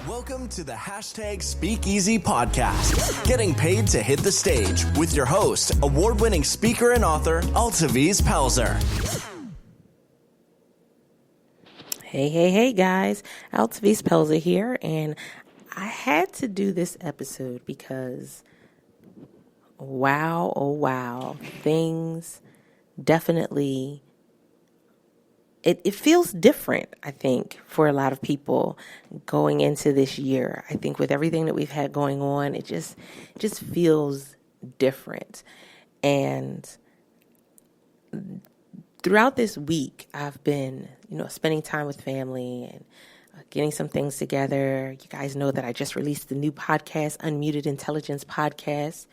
Welcome to the #Speakeasy podcast, getting paid to hit the stage with your host, award-winning speaker and author, Altaviz Pelzer. Hey guys, Altaviz Pelzer here, and I had to do this episode because wow, things definitely, it feels different, I think, for a lot of people going into this year. I think with everything that we've had going on, it just feels different. And throughout this week, I've been, spending time with family and getting some things together. You guys know that I just released the new podcast, Unmuted Intelligence Podcast.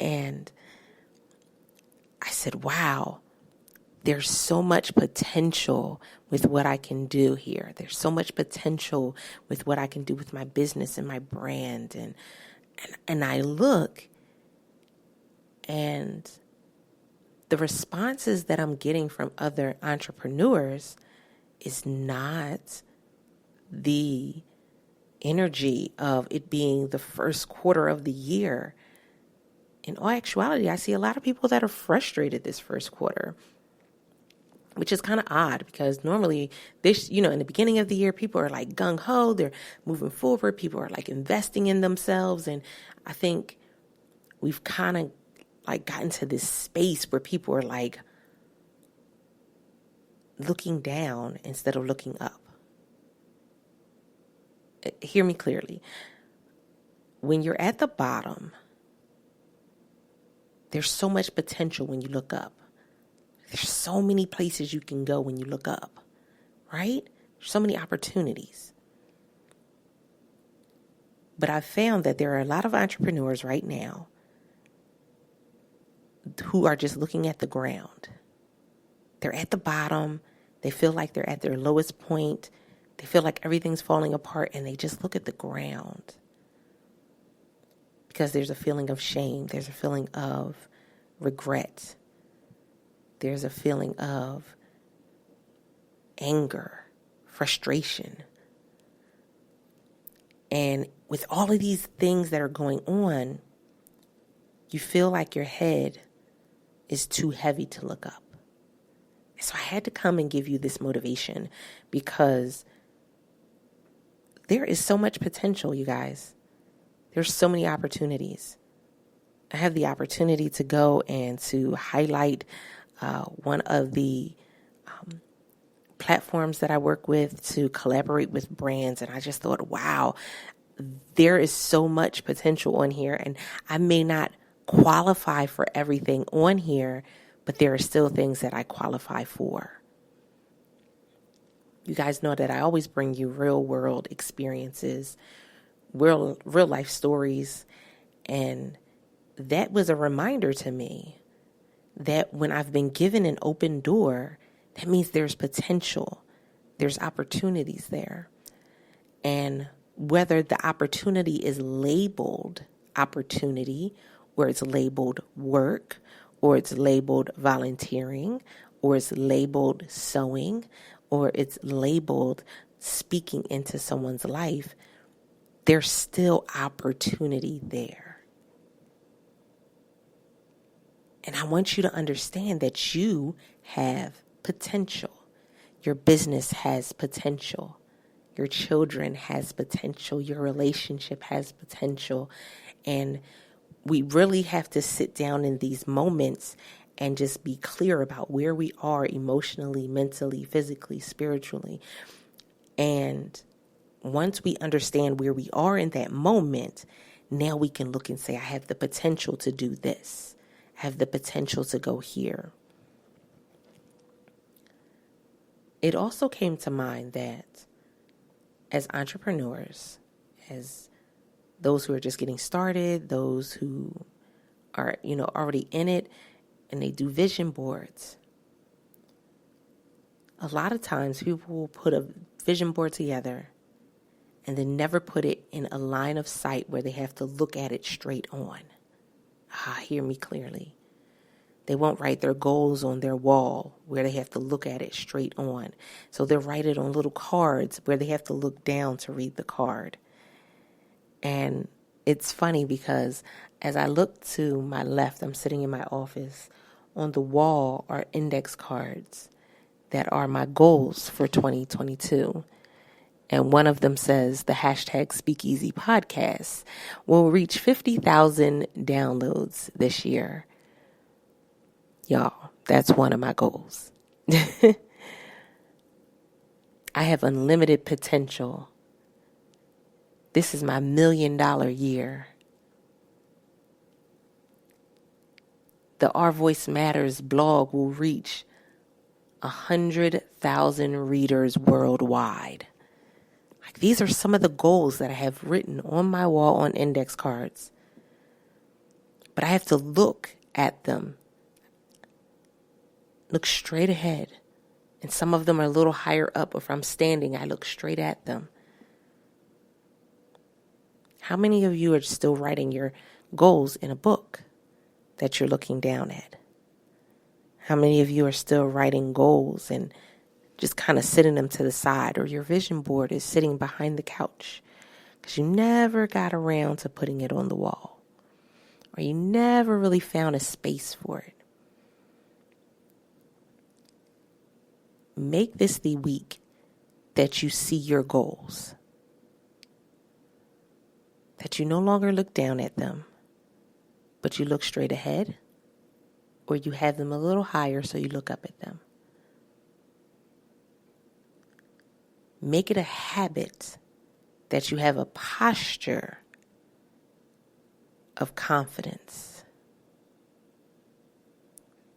And I said, wow, there's so much potential with what I can do here. There's so much potential with what I can do with my business and my brand. And I look, and the responses that I'm getting from other entrepreneurs is not the energy of it being the first quarter of the year. In all actuality, I see a lot of people that are frustrated this first quarter, which is kind of odd because normally this, in the beginning of the year, people are like gung-ho, they're moving forward, people are like investing in themselves. And I think we've kind of like gotten to this space where people are like looking down instead of looking up. Hear me clearly. When you're at the bottom, there's so much potential when you look up. There's so many places you can go when you look up, right? So many opportunities. But I've found that there are a lot of entrepreneurs right now who are just looking at the ground. They're at the bottom. They feel like they're at their lowest point. They feel like everything's falling apart, and they just look at the ground. Because there's a feeling of shame. There's a feeling of regret. There's a feeling of anger, frustration. And with all of these things that are going on, you feel like your head is too heavy to look up. So I had to come and give you this motivation because there is so much potential, you guys. There's so many opportunities. I have the opportunity to go and to highlight one of the platforms that I work with to collaborate with brands. And I just thought, wow, there is so much potential on here. And I may not qualify for everything on here, but there are still things that I qualify for. You guys know that I always bring you real world experiences, real life stories. And that was a reminder to me that when I've been given an open door, that means there's potential. There's opportunities there. And whether the opportunity is labeled opportunity, or it's labeled work, or it's labeled volunteering, or it's labeled sewing, or it's labeled speaking into someone's life, there's still opportunity there. And I want you to understand that you have potential. Your business has potential. Your children has potential. Your relationship has potential. And we really have to sit down in these moments and just be clear about where we are emotionally, mentally, physically, spiritually. And once we understand where we are in that moment, now we can look and say, I have the potential to do this. I have the potential to go here. It also came to mind that as entrepreneurs, as those who are just getting started, those who are, already in it, and they do vision boards. A lot of times people will put a vision board together and then never put it in a line of sight where they have to look at it straight on. Hear me clearly. They won't write their goals on their wall where they have to look at it straight on. So they'll write it on little cards where they have to look down to read the card. And it's funny because as I look to my left, I'm sitting in my office. On the wall are index cards that are my goals for 2022. And one of them says the hashtag Speakeasy Podcast will reach 50,000 downloads this year. Y'all, that's one of my goals. I have unlimited potential. This is my $1 million year. The Our Voice Matters blog will reach 100,000 readers worldwide. Like, these are some of the goals that I have written on my wall on index cards. But I have to look at them. Look straight ahead. And some of them are a little higher up. If I'm standing, I look straight at them. How many of you are still writing your goals in a book that you're looking down at? How many of you are still writing goals and just kind of sitting them to the side, or your vision board is sitting behind the couch because you never got around to putting it on the wall, or you never really found a space for it? Make this the week that you see your goals, that you no longer look down at them, but you look straight ahead, or you have them a little higher so you look up at them. Make it a habit that you have a posture of confidence.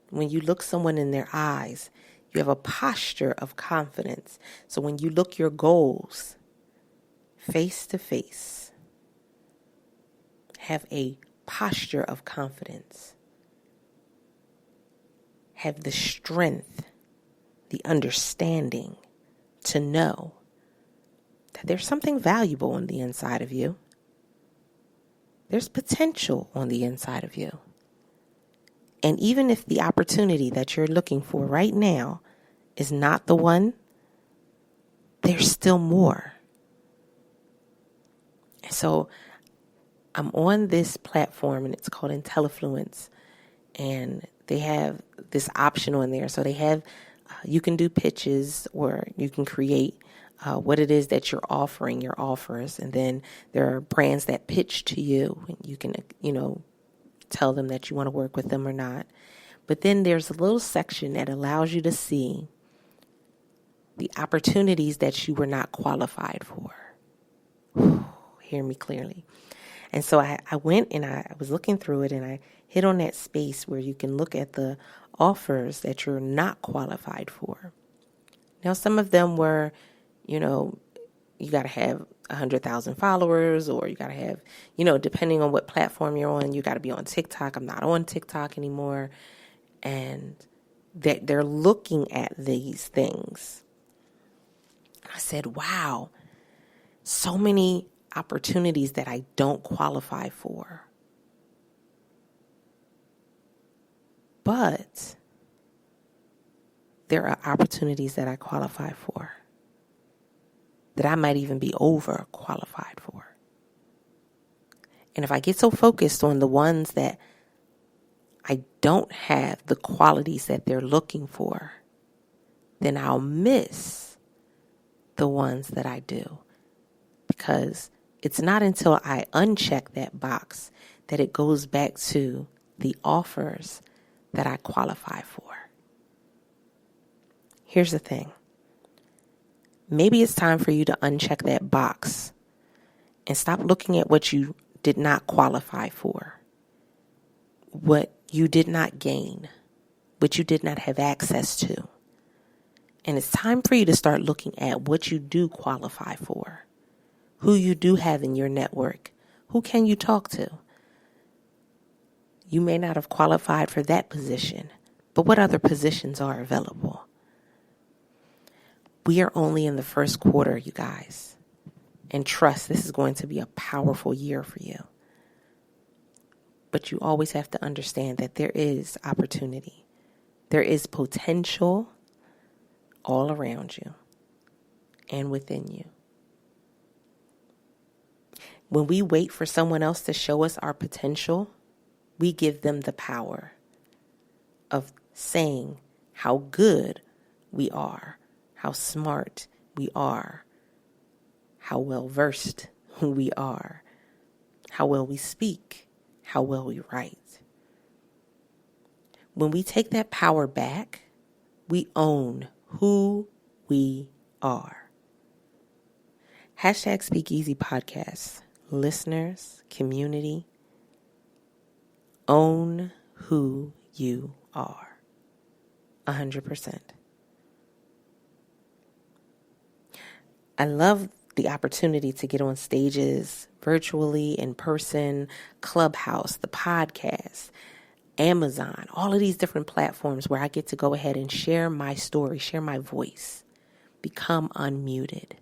When you look someone in their eyes, you have a posture of confidence. So when you look your goals face to face, have a posture of confidence. Have the strength, the understanding to know that there's something valuable on the inside of you. There's potential on the inside of you. And even if the opportunity that you're looking for right now is not the one, there's still more. So I'm on this platform, and it's called IntelliFluence, and they have this option on there. So they have, you can do pitches, or you can create what it is that you're offering, your offers. And then there are brands that pitch to you, and you can, tell them that you want to work with them or not. But then there's a little section that allows you to see the opportunities that you were not qualified for. Hear me clearly. And so I went and I was looking through it, and I hit on that space where you can look at the offers that you're not qualified for. Now, some of them were, you got to have 100,000 followers, or you got to have, depending on what platform you're on, you got to be on TikTok. I'm not on TikTok anymore. And they're looking at these things. I said, wow, so many opportunities that I don't qualify for. But there are opportunities that I qualify for, that I might even be overqualified for. And if I get so focused on the ones that I don't have the qualities that they're looking for, then I'll miss the ones that I do. Because it's not until I uncheck that box that it goes back to the offers that I qualify for. Here's the thing. Maybe it's time for you to uncheck that box and stop looking at what you did not qualify for, what you did not gain, what you did not have access to. And it's time for you to start looking at what you do qualify for, who you do have in your network, who can you talk to. You may not have qualified for that position, but what other positions are available? We are only in the first quarter, you guys. And trust, this is going to be a powerful year for you. But you always have to understand that there is opportunity. There is potential all around you and within you. When we wait for someone else to show us our potential, we give them the power of saying how good we are, how smart we are, how well versed we are, how well we speak, how well we write. When we take that power back, we own who we are. Hashtag Speakeasy Podcast. Listeners, community, own who you are. 100%. I love the opportunity to get on stages virtually, in person, Clubhouse, the podcast, Amazon, all of these different platforms where I get to go ahead and share my story, share my voice, become unmuted.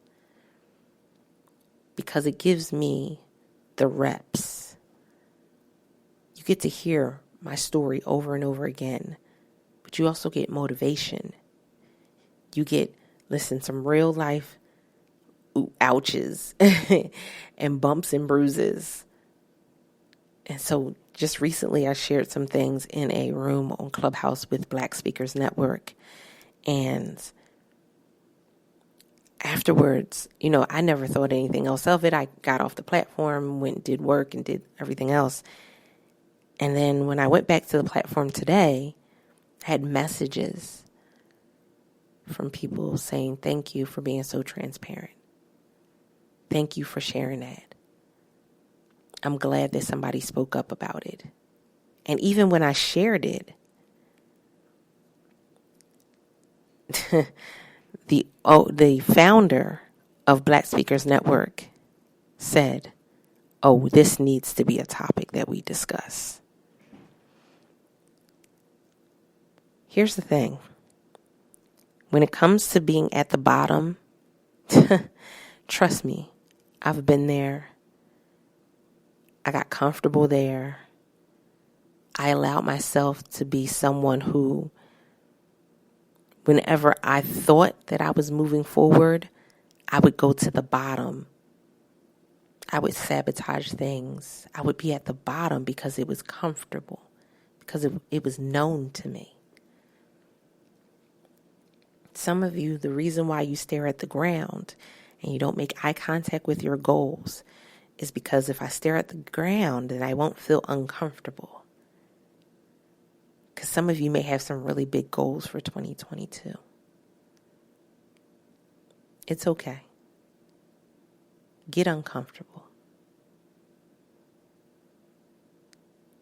Because it gives me the reps. You get to hear my story over and over again, but you also get motivation. You get, some real life ouches and bumps and bruises. And so just recently I shared some things in a room on Clubhouse with Black Speakers Network. And afterwards, I never thought anything else of it. I got off the platform, went and did work and did everything else. And then when I went back to the platform today, I had messages from people saying, thank you for being so transparent. Thank you for sharing that. I'm glad that somebody spoke up about it. And even when I shared it, the founder of Black Speakers Network said, this needs to be a topic that we discuss. Here's the thing. When it comes to being at the bottom, trust me, I've been there. I got comfortable there. I allowed myself to be someone who, whenever I thought that I was moving forward, I would go to the bottom. I would sabotage things. I would be at the bottom because it was comfortable, because it was known to me. Some of you, the reason why you stare at the ground and you don't make eye contact with your goals is because if I stare at the ground, then I won't feel uncomfortable. Because some of you may have some really big goals for 2022. It's okay. Get uncomfortable.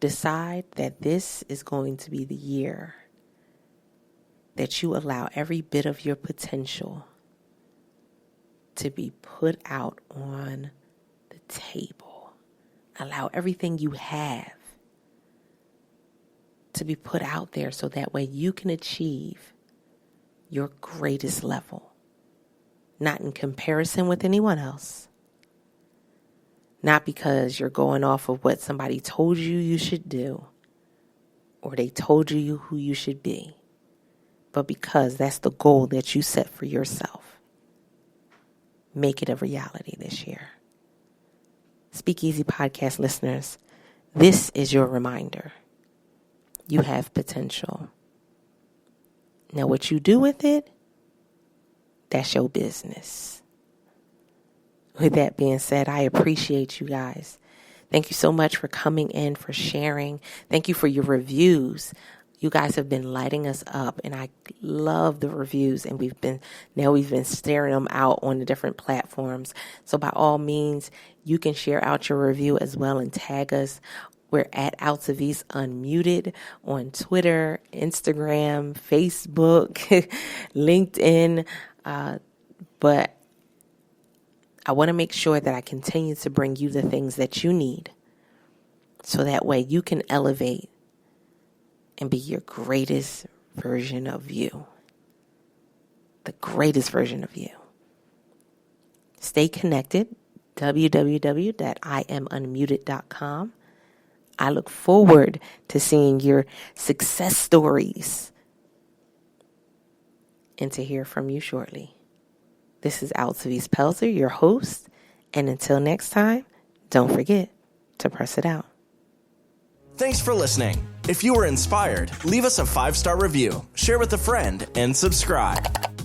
Decide that this is going to be the year that you allow every bit of your potential to be put out on the table. Allow everything you have to be put out there so that way you can achieve your greatest level. Not in comparison with anyone else. Not because you're going off of what somebody told you should do or they told you who you should be. But because that's the goal that you set for yourself. Make it a reality this year. Speakeasy Podcast listeners, this is your reminder. You have potential. Now what you do with it, that's your business. With that being said, I appreciate you guys. Thank you so much for coming in, for sharing. Thank you for your reviews. You guys have been lighting us up, and I love the reviews, and we've been staring them out on the different platforms. So by all means, you can share out your review as well and tag us. We're at Altavis Unmuted on Twitter, Instagram, Facebook, LinkedIn. But I want to make sure that I continue to bring you the things that you need so that way you can elevate and be your greatest version of you. The greatest version of you. Stay connected. www.iamunmuted.com. I look forward to seeing your success stories and to hear from you shortly. This is Altavis Pelzer, your host. And until next time, don't forget to press it out. Thanks for listening. If you were inspired, leave us a 5-star review, share with a friend, and subscribe.